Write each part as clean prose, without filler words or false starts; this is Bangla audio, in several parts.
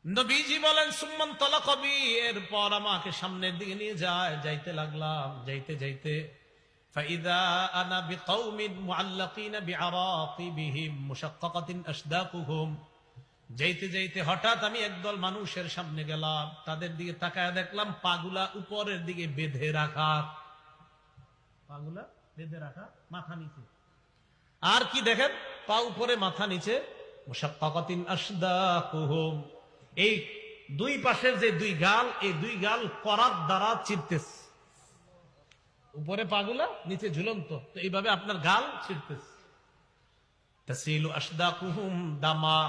নবীজি বলেন সুম্মান তালাকাবি, এরপর আমাকে সামনের দিকে নিয়ে যাইতে লাগলাম। যাইতে যাইতে ফাইদা আনা বিকাউমিন মুআল্লাকিনা বিআরাকিবিহিম মুশাক্কাকাতিন আশদাকুহুম, যাইতে যাইতে হঠাৎ আমি একদল মানুষের সামনে গেলাম। তাদের দিকে তাকায় দেখলাম পাগুলা উপরের দিকে বেঁধে রাখা, পাগুলা বেঁধে রাখা, মাথা নিচে। আর কি দেখেন? পা উপরে মাথা নিচে। মুশাক্কাকাতিন আশদাকুহুম, এই দুই পাশের যে দুই গাল, এই দুই গাল করাত দ্বারা চিরতেছে। উপরে পাগুলা, নিচে ঝুলন্ত, তো এইভাবে আপনার গাল ছিড়তেছে। তাসিলু আশদাকুহুম দামা,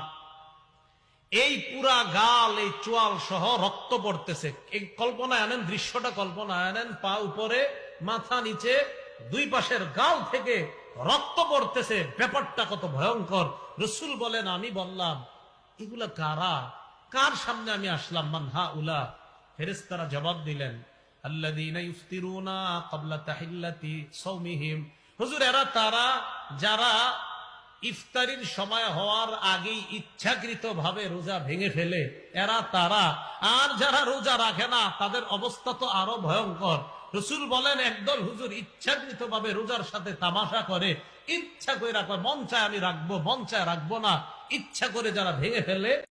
এই পুরা গাল, এই চোয়াল সহ রক্ত পড়তেছে। এই কল্পনায় আনেন, দৃশ্যটা কল্পনায় আনেন, পা উপরে মাথা নিচে, দুই পাশের গাল থেকে রক্ত পড়তেছে। ব্যাপারটা কত ভয়ঙ্কর! রাসূল বলেন, আমি বললাম এগুলা কারা, কার সামনে আমি আসলাম? মান হাউলা? ফেরেশতারা জবাব দিলেন, আল্লাযীনা ইফতিরুনা ক্বাবলা তাহিল্লাতি সাওমিহিম। হুজুর, এরা তারা যারা ইফতারির সময় হওয়ার আগেই ইচ্ছাকৃত ভাবে রোজা ভেঙে ফেলে, এরা তারা। আর যারা রোজা রাখে না, তাদের অবস্থা তো আরো ভয়ঙ্কর। রাসূল বলেন, একদল হুজুর ইচ্ছাকৃত ভাবে রোজার সাথে তামাশা করে, ইচ্ছা করে রাখবে, মন চায় আমি রাখবো, মন চায় রাখবো না, ইচ্ছা করে যারা ভেঙে ফেলে,